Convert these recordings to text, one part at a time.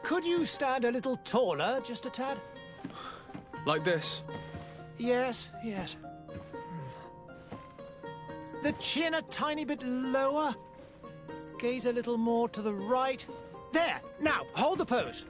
Could you stand a little taller, just a tad? Like this? Yes, yes. The chin a tiny bit lower. Gaze a little more to the right. There! Now, hold the pose.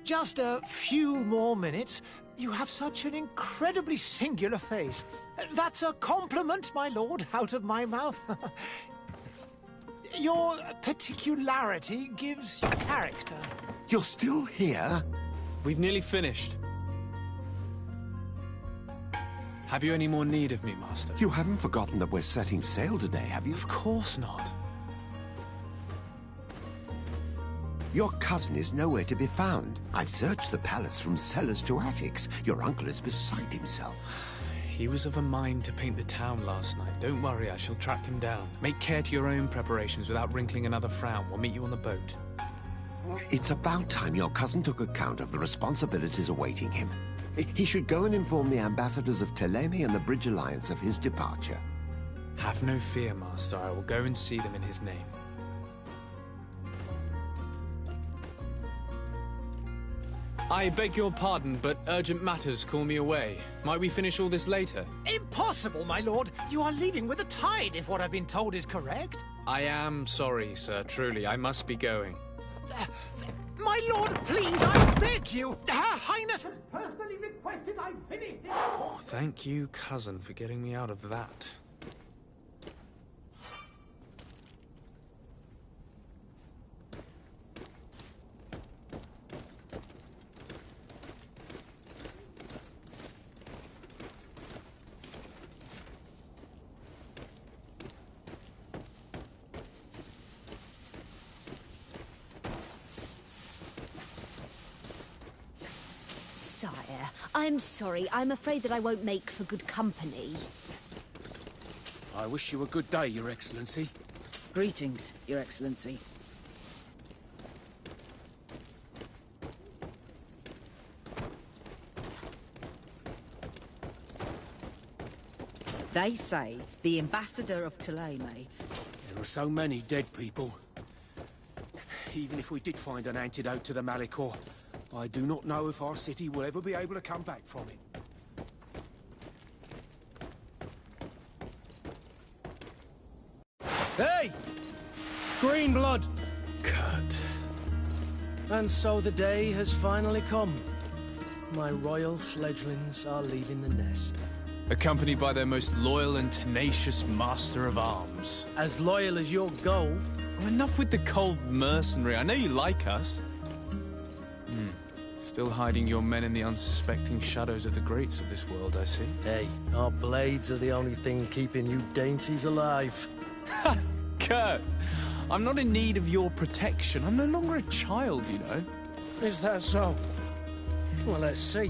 Just a few more minutes. You have such an incredibly singular face. That's a compliment, my lord, out of my mouth. Your particularity gives you character. You're still here? We've nearly finished. Have you any more need of me, Master? You haven't forgotten that we're setting sail today, have you? Of course not. Your cousin is nowhere to be found. I've searched the palace from cellars to attics. Your uncle is beside himself. He was of a mind to paint the town last night. Don't worry, I shall track him down. Make care to your own preparations without wrinkling another frown. We'll meet you on the boat. It's about time your cousin took account of the responsibilities awaiting him. He should go and inform the ambassadors of Ptolemy and the Bridge Alliance of his departure. Have no fear, Master. I will go and see them in his name. I beg your pardon, but urgent matters call me away. Might we finish all this later? Impossible, my lord. You are leaving with the tide, if what I've been told is correct. I am sorry, sir. Truly, I must be going. My lord, please, I beg you! Her Highness has personally requested I finish this... Thank you, cousin, for getting me out of that. Sire, I'm sorry. I'm afraid that I won't make for good company. I wish you a good day, Your Excellency. Greetings, Your Excellency. They say the ambassador of Thélème. There are so many dead people. Even if we did find an antidote to the Malichor, I do not know if our city will ever be able to come back from it. Hey! Green blood! Kurt. And so the day has finally come. My royal fledglings are leaving the nest. Accompanied by their most loyal and tenacious master of arms. As loyal as you'll go. Oh, enough with the cold mercenary. I know you like us. Still hiding your men in the unsuspecting shadows of the greats of this world, I see. Hey, our blades are the only thing keeping you dainties alive. Ha! Kurt! I'm not in need of your protection. I'm no longer a child, you know. Is that so? Well, let's see.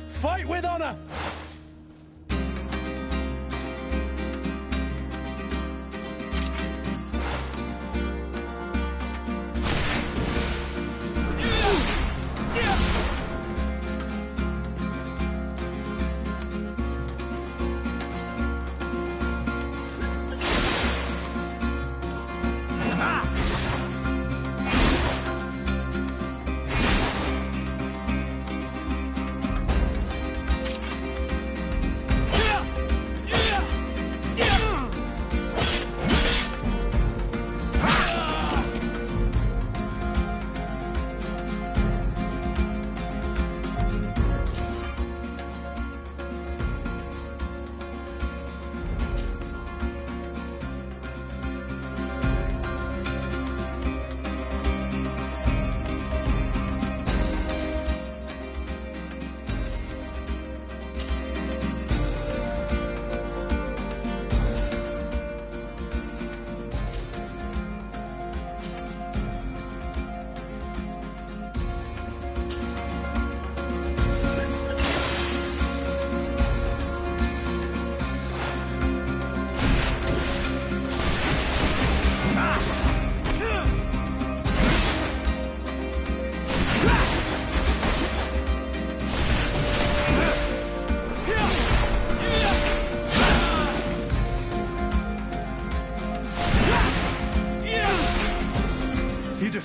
Fight with honor!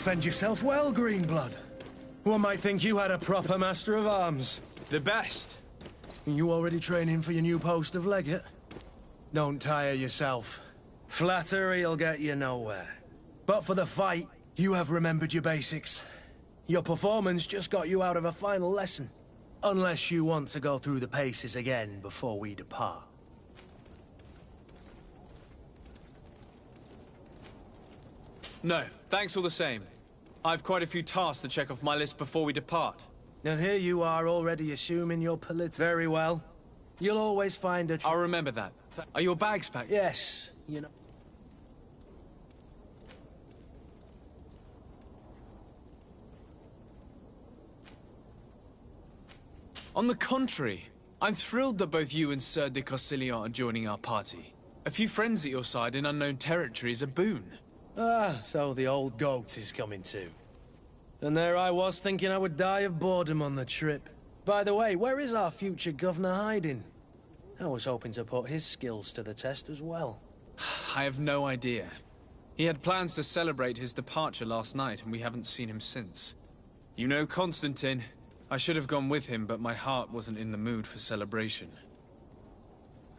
Defend yourself well, Greenblood. One might think you had a proper master of arms. The best. You already training for your new post of legate? Don't tire yourself. Flattery'll get you nowhere. But for the fight, you have remembered your basics. Your performance just got you out of a final lesson. Unless you want to go through the paces again before we depart. No, thanks all the same. I've quite a few tasks to check off my list before we depart. And here you are already assuming your Very well. You'll always find a... I'll remember that. Are your bags packed? Yes, you know... On the contrary, I'm thrilled that both you and Sir de Cossillon are joining our party. A few friends at your side in unknown territory is a boon. Ah, so the old goat is coming too. And there I was thinking I would die of boredom on the trip. By the way, where is our future governor hiding? I was hoping to put his skills to the test as well. I have no idea. He had plans to celebrate his departure last night, and we haven't seen him since. You know Constantine. I should have gone with him, but my heart wasn't in the mood for celebration.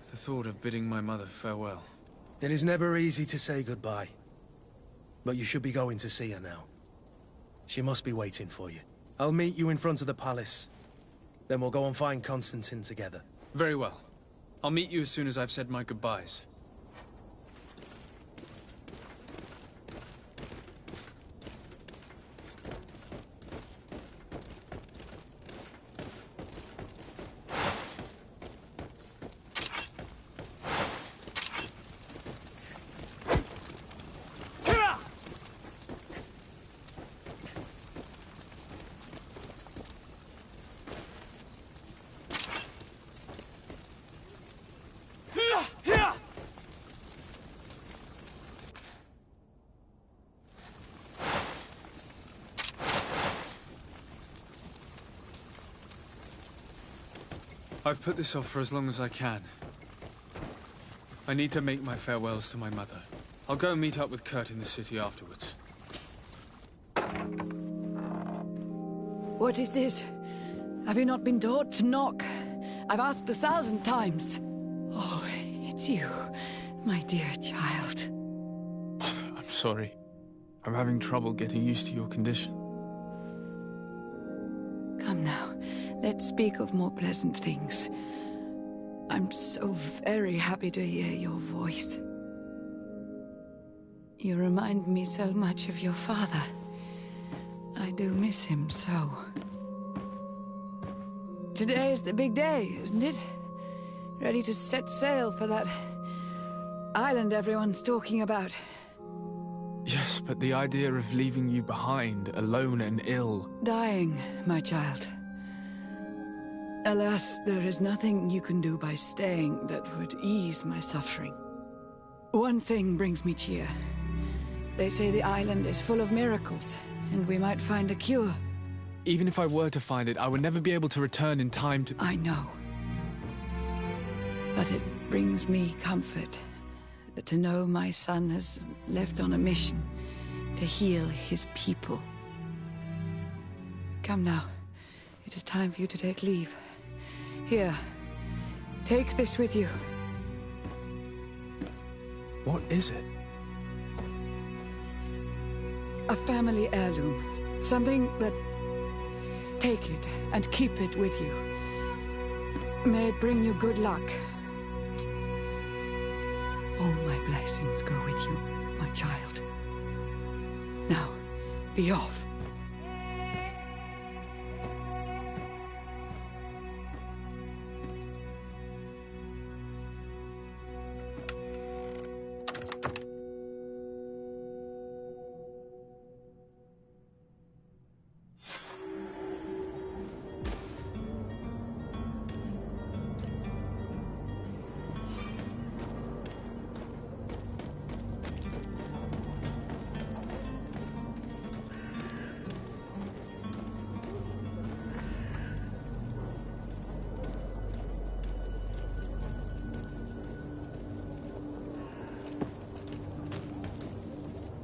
The thought of bidding my mother farewell. It is never easy to say goodbye. But you should be going to see her now. She must be waiting for you. I'll meet you in front of the palace. Then we'll go and find Constantine together. Very well. I'll meet you as soon as I've said my goodbyes. I've put this off for as long as I can. I need to make my farewells to my mother. I'll go and meet up with Kurt in the city afterwards. What is this? Have you not been taught to knock? I've asked 1,000 times. Oh, it's you, my dear child. Mother, I'm sorry. I'm having trouble getting used to your condition. Come now, let's speak of more pleasant things. I'm so very happy to hear your voice. You remind me so much of your father. I do miss him so. Today is the big day, isn't it? Ready to set sail for that island everyone's talking about. Yes, but the idea of leaving you behind, alone and ill... Dying, my child. Alas, there is nothing you can do by staying that would ease my suffering. One thing brings me cheer. They say the island is full of miracles, and we might find a cure. Even if I were to find it, I would never be able to return in time to... I know. But it brings me comfort to know my son has left on a mission to heal his people. Come now. It is time for you to take leave. Here, take this with you. What is it? A family heirloom. Something that... Take it and keep it with you. May it bring you good luck. All my blessings go with you, my child. Now, be off.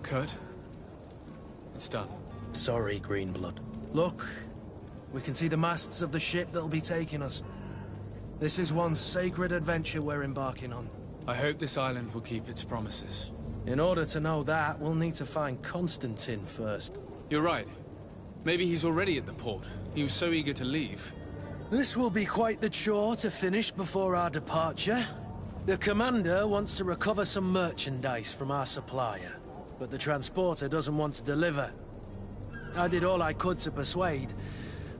Kurt? It's done. Sorry, Greenblood. Look, we can see the masts of the ship that'll be taking us. This is one sacred adventure we're embarking on. I hope this island will keep its promises. In order to know that, we'll need to find Constantine first. You're right. Maybe he's already at the port. He was so eager to leave. This will be quite the chore to finish before our departure. The commander wants to recover some merchandise from our supplier, but the transporter doesn't want to deliver. I did all I could to persuade.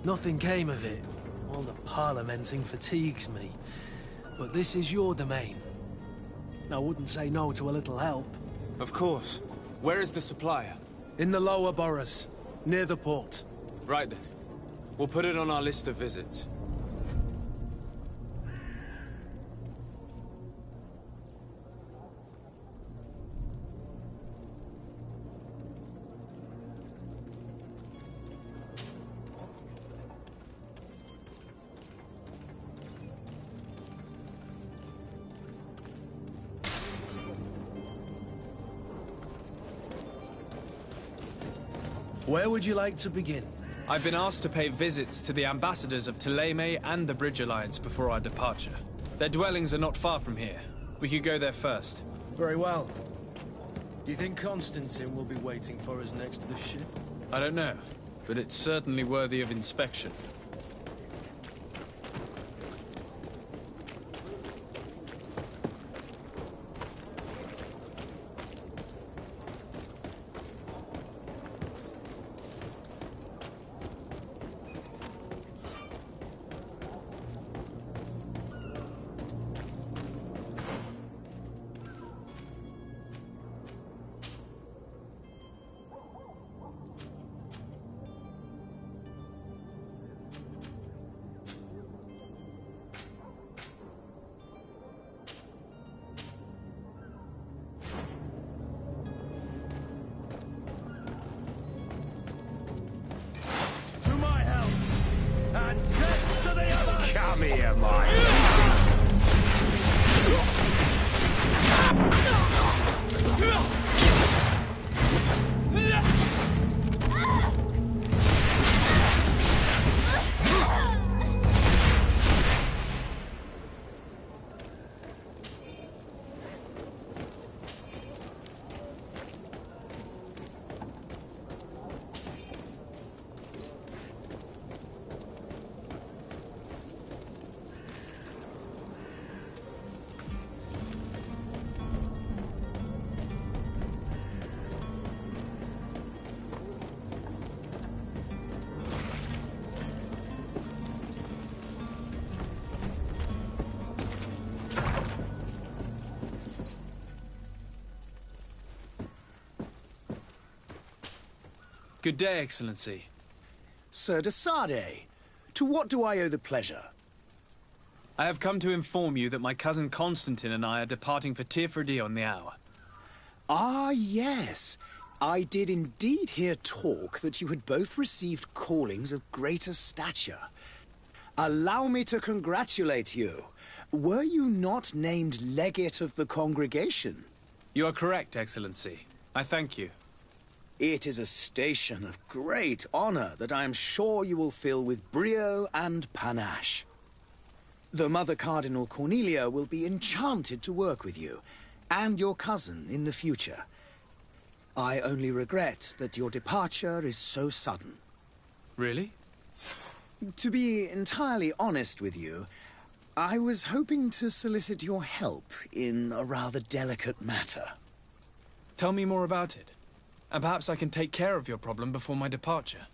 Nothing came of it. All the parliamenting fatigues me. But this is your domain. I wouldn't say no to a little help. Of course. Where is the supplier? In the lower boroughs, near the port. Right then. We'll put it on our list of visits. Where would you like to begin? I've been asked to pay visits to the ambassadors of Thélème and the Bridge Alliance before our departure. Their dwellings are not far from here. We could go there first. Very well. Do you think Constantine will be waiting for us next to the ship? I don't know, but it's certainly worthy of inspection. Come here, my Good day, Excellency. Sir de Sade, to what do I owe the pleasure? I have come to inform you that my cousin Constantine and I are departing for Tirfredi on the hour. Ah, yes. I did indeed hear talk that you had both received callings of greater stature. Allow me to congratulate you. Were you not named legate of the congregation? You are correct, Excellency. I thank you. It is a station of great honor that I am sure you will fill with brio and panache. The Mother Cardinal Cornelia will be enchanted to work with you, and your cousin in the future. I only regret that your departure is so sudden. Really? To be entirely honest with you, I was hoping to solicit your help in a rather delicate matter. Tell me more about it. And perhaps I can take care of your problem before my departure.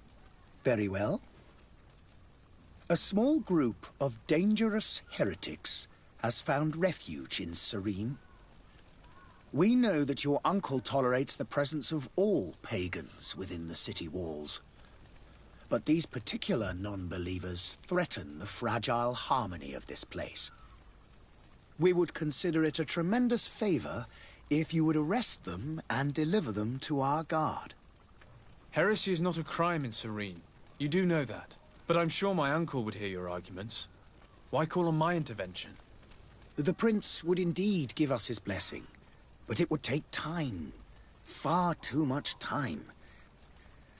Very well. A small group of dangerous heretics has found refuge in Serene. We know that your uncle tolerates the presence of all pagans within the city walls. But these particular non-believers threaten the fragile harmony of this place. We would consider it a tremendous favor if you would arrest them and deliver them to our guard. Heresy is not a crime in Serene. You do know that. But I'm sure my uncle would hear your arguments. Why call on my intervention? The prince would indeed give us his blessing, but it would take time. Far too much time.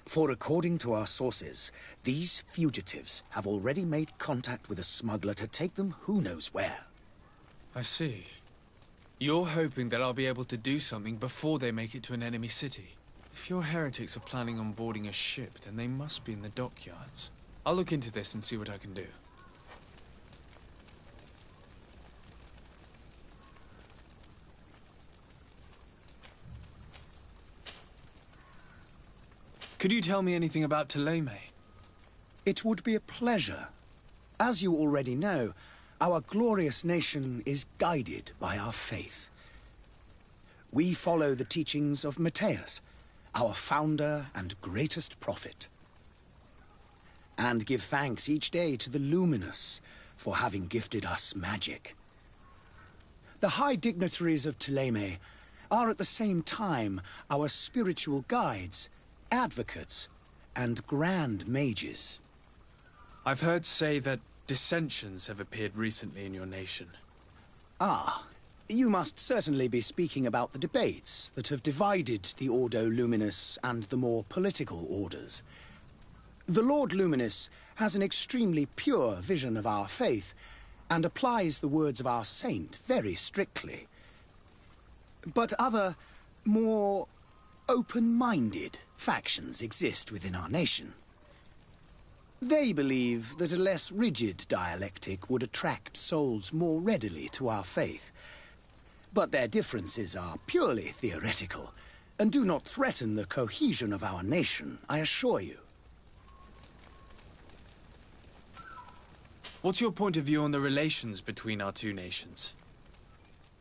For according to our sources, these fugitives have already made contact with a smuggler to take them who knows where. I see. You're hoping that I'll be able to do something before they make it to an enemy city. If your heretics are planning on boarding a ship, then they must be in the dockyards. I'll look into this and see what I can do. Could you tell me anything about Thélème? It would be a pleasure. As you already know, our glorious nation is guided by our faith. We follow the teachings of Matthias, our founder and greatest prophet, and give thanks each day to the Luminous for having gifted us magic. The high dignitaries of Thélème are at the same time our spiritual guides, advocates, and grand mages. I've heard say that dissensions have appeared recently in your nation. Ah, you must certainly be speaking about the debates that have divided the Ordo Luminous and the more political orders. The Lord Luminous has an extremely pure vision of our faith and applies the words of our saint very strictly. But other, more open-minded factions exist within our nation. They believe that a less rigid dialectic would attract souls more readily to our faith. But their differences are purely theoretical, and do not threaten the cohesion of our nation, I assure you. What's your point of view on the relations between our two nations?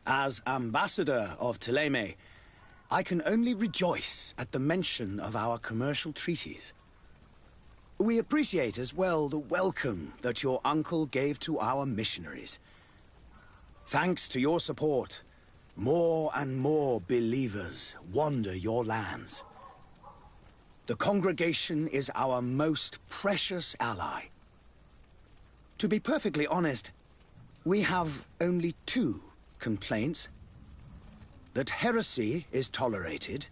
As ambassador of Thélème, I can only rejoice at the mention of our commercial treaties. We appreciate as well the welcome that your uncle gave to our missionaries. Thanks to your support, more and more believers wander your lands. The congregation is our most precious ally. To be perfectly honest, we have only two complaints. That heresy is tolerated,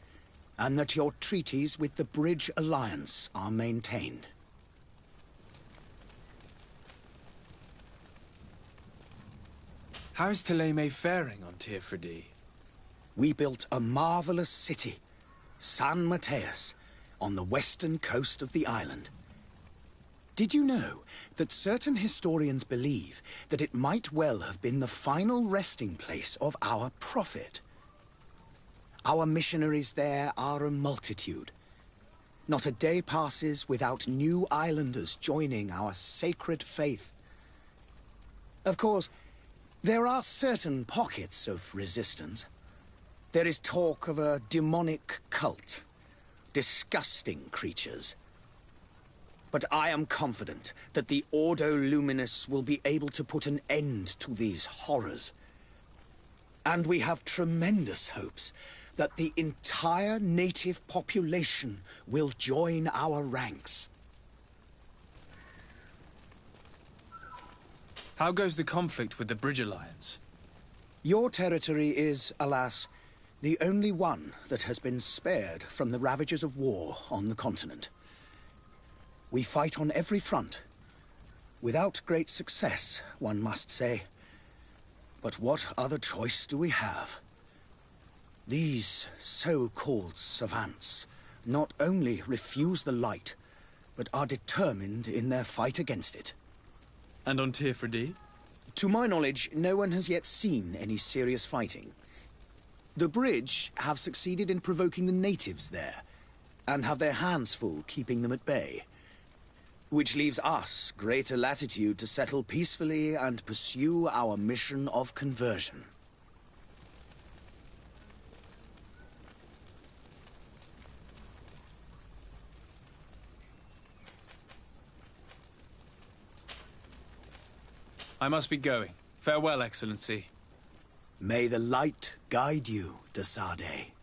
and that your treaties with the Bridge Alliance are maintained. How is Thélème faring on Teofridi? We built a marvelous city, San Mateus, on the western coast of the island. Did you know that certain historians believe that it might well have been the final resting place of our prophet? Our missionaries there are a multitude. Not a day passes without new islanders joining our sacred faith. Of course, there are certain pockets of resistance. There is talk of a demonic cult. Disgusting creatures. But I am confident that the Ordo Luminis will be able to put an end to these horrors. And we have tremendous hopes that the entire native population will join our ranks. How goes the conflict with the Bridge Alliance? Your territory is, alas, the only one that has been spared from the ravages of war on the continent. We fight on every front. Without great success, one must say. But what other choice do we have? These so-called savants not only refuse the light, but are determined in their fight against it. And on Teofridi? To my knowledge, no one has yet seen any serious fighting. The Bridge have succeeded in provoking the natives there, and have their hands full keeping them at bay. Which leaves us greater latitude to settle peacefully and pursue our mission of conversion. I must be going. Farewell, Excellency. May the light guide you, de Sade.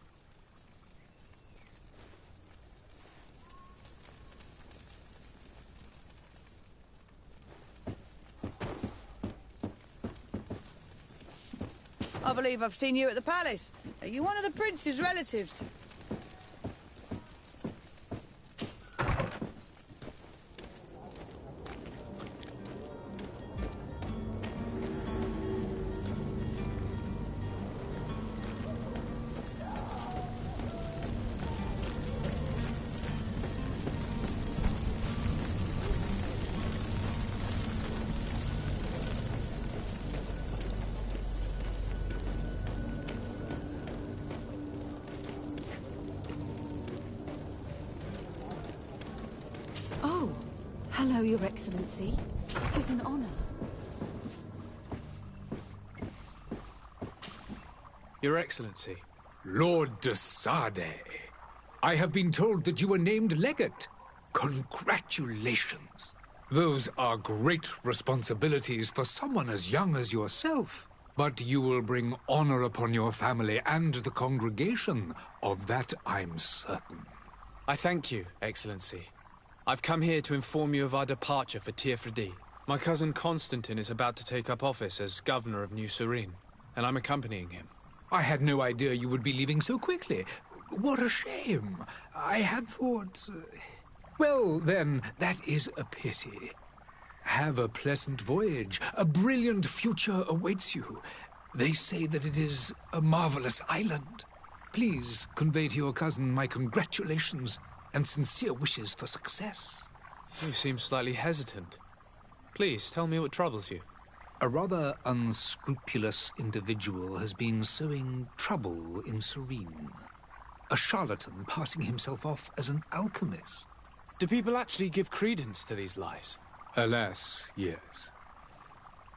I believe I've seen you at the palace. Are you one of the prince's relatives? Oh, hello, Your Excellency. It is an honor. Your Excellency. Lord de Sade, I have been told that you were named legate. Congratulations. Those are great responsibilities for someone as young as yourself. But you will bring honor upon your family and the congregation. Of that I'm certain. I thank you, Excellency. I've come here to inform you of our departure for Teofridi. My cousin Constantine is about to take up office as governor of New Serene, and I'm accompanying him. I had no idea you would be leaving so quickly. What a shame. I had thought... Well, then, that is a pity. Have a pleasant voyage. A brilliant future awaits you. They say that it is a marvelous island. Please convey to your cousin my congratulations and sincere wishes for success. You seem slightly hesitant. Please, tell me what troubles you. A rather unscrupulous individual has been sowing trouble in Serene. A charlatan passing himself off as an alchemist. Do people actually give credence to these lies? Alas, yes.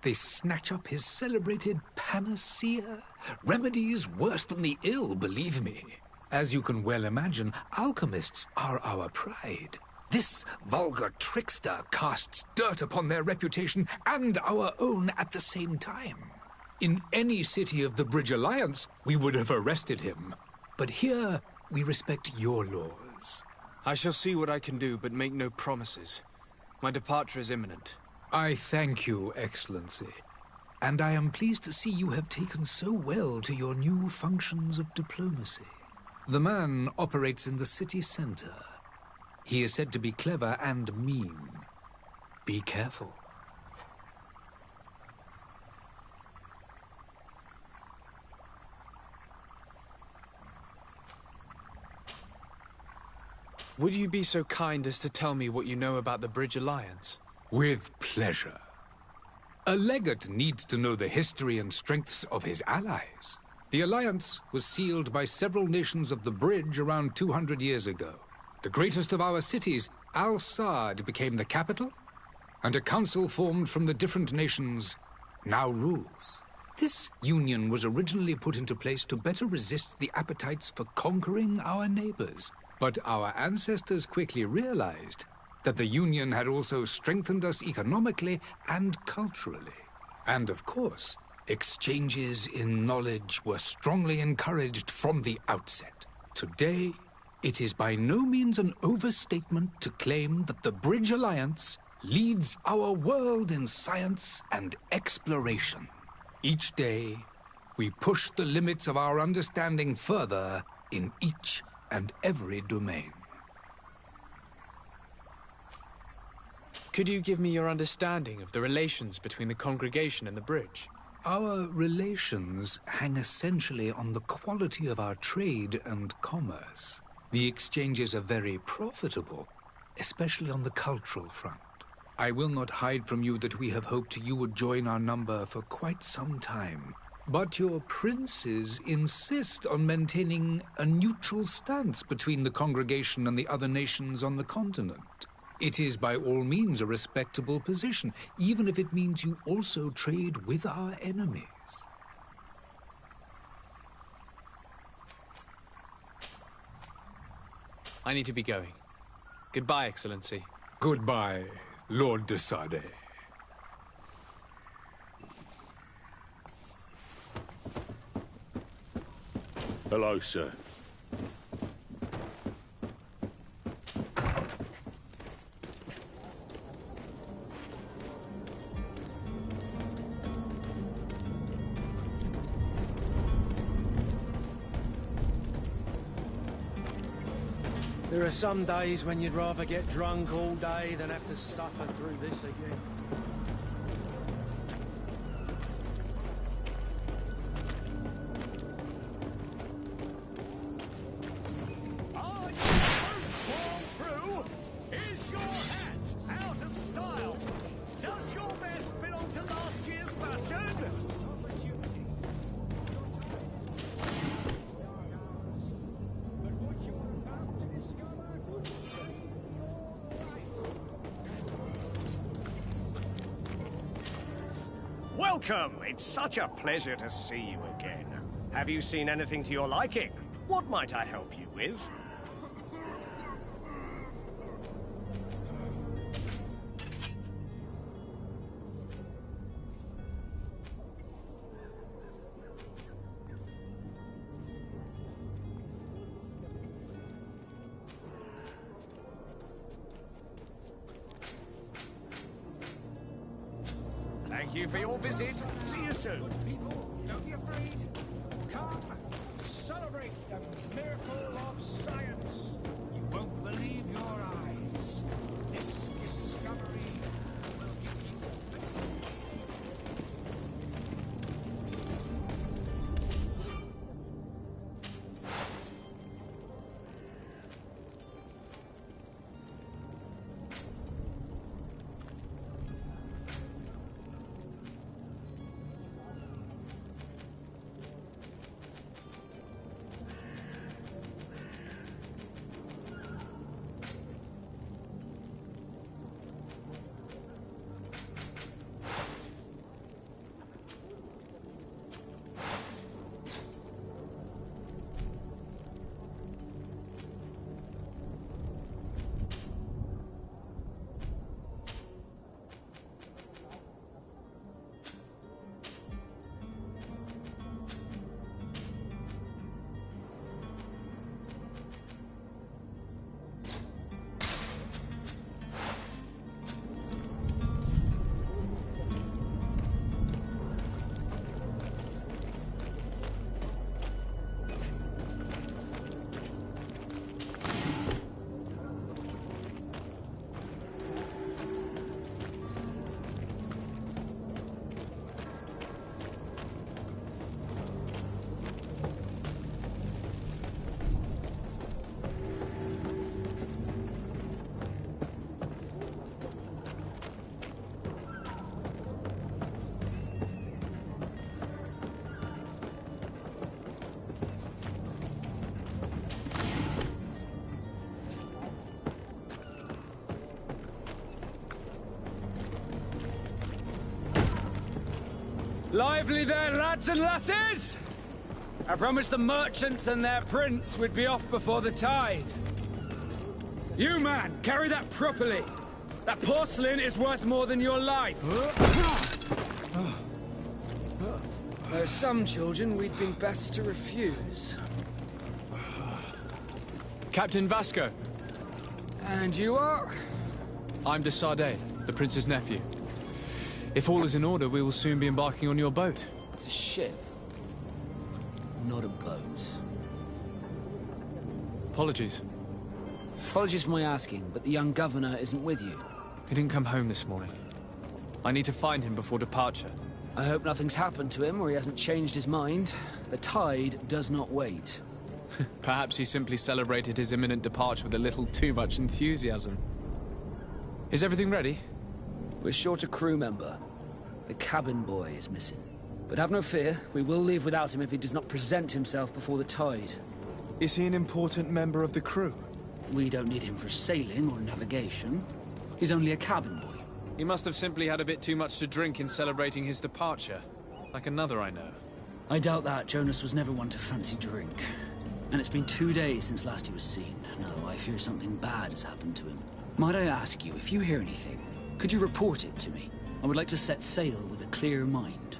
They snatch up his celebrated panacea. Remedies worse than the ill, believe me. As you can well imagine, alchemists are our pride. This vulgar trickster casts dirt upon their reputation and our own at the same time. In any city of the Bridge Alliance, we would have arrested him. But here, we respect your laws. I shall see what I can do, but make no promises. My departure is imminent. I thank you, Excellency. And I am pleased to see you have taken so well to your new functions of diplomacy. The man operates in the city center. He is said to be clever and mean. Be careful. Would you be so kind as to tell me what you know about the Bridge Alliance? With pleasure. A legate needs to know the history and strengths of his allies. The alliance was sealed by several nations of the Bridge around 200 years ago. The greatest of our cities, Al-Saad, became the capital, and a council formed from the different nations now rules. This union was originally put into place to better resist the appetites for conquering our neighbors. But our ancestors quickly realized that the Union had also strengthened us economically and culturally. And of course, exchanges in knowledge were strongly encouraged from the outset. Today, it is by no means an overstatement to claim that the Bridge Alliance leads our world in science and exploration. Each day, we push the limits of our understanding further in each and every domain. Could you give me your understanding of the relations between the congregation and the bridge? Our relations hang essentially on the quality of our trade and commerce. The exchanges are very profitable, especially on the cultural front. I will not hide from you that we have hoped you would join our number for quite some time. But your princes insist on maintaining a neutral stance between the congregation and the other nations on the continent. It is by all means a respectable position, even if it means you also trade with our enemies. I need to be going. Goodbye, Excellency. Goodbye, Lord de Sade. Hello, sir. There are some days when you'd rather get drunk all day than have to suffer through this again. Is your hat out of style? Does your vest belong to last year's fashion? Welcome! It's such a pleasure to see you again. Have you seen anything to your liking? What might I help you with? Thank you for your visit. See you soon. People, don't be afraid. Come, celebrate the miracle of science. You won't believe your eyes. This discovery will give you... Lively there, lads and lasses! I promised the merchants and their prince we'd be off before the tide. You, man, carry that properly. That porcelain is worth more than your life. There are some children we'd been best to refuse. Captain Vasco. And you are? I'm de Sardet, the prince's nephew. If all is in order, we will soon be embarking on your boat. It's a ship, not a boat. Apologies. Apologies for my asking, but the young governor isn't with you. He didn't come home this morning. I need to find him before departure. I hope nothing's happened to him or he hasn't changed his mind. The tide does not wait. Perhaps he simply celebrated his imminent departure with a little too much enthusiasm. Is everything ready? We're short a crew member. The cabin boy is missing. But have no fear, we will leave without him if he does not present himself before the tide. Is he an important member of the crew? We don't need him for sailing or navigation. He's only a cabin boy. He must have simply had a bit too much to drink in celebrating his departure. Like another I know. I doubt that. Jonas was never one to fancy drink. And it's been 2 days since last he was seen. No, I fear something bad has happened to him. Might I ask you, if you hear anything, could you report it to me? I would like to set sail with a clear mind.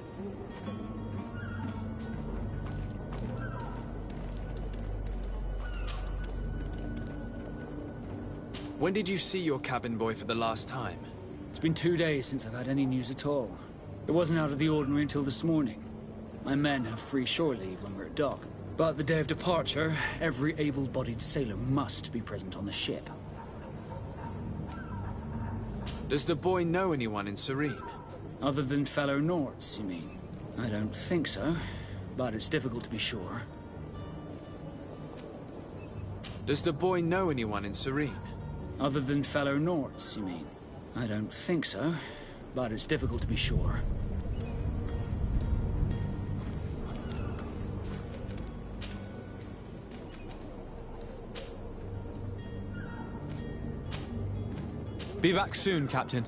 When did you see your cabin boy for the last time? It's been 2 days since I've had any news at all. It wasn't out of the ordinary until this morning. My men have free shore leave when we're at dock. But the day of departure, every able-bodied sailor must be present on the ship. Does the boy know anyone in Serene? Other than fellow Nords, you mean? I don't think so, but it's difficult to be sure. Does the boy know anyone in Serene? Other than fellow Nords, you mean? I don't think so, but it's difficult to be sure. Be back soon, Captain.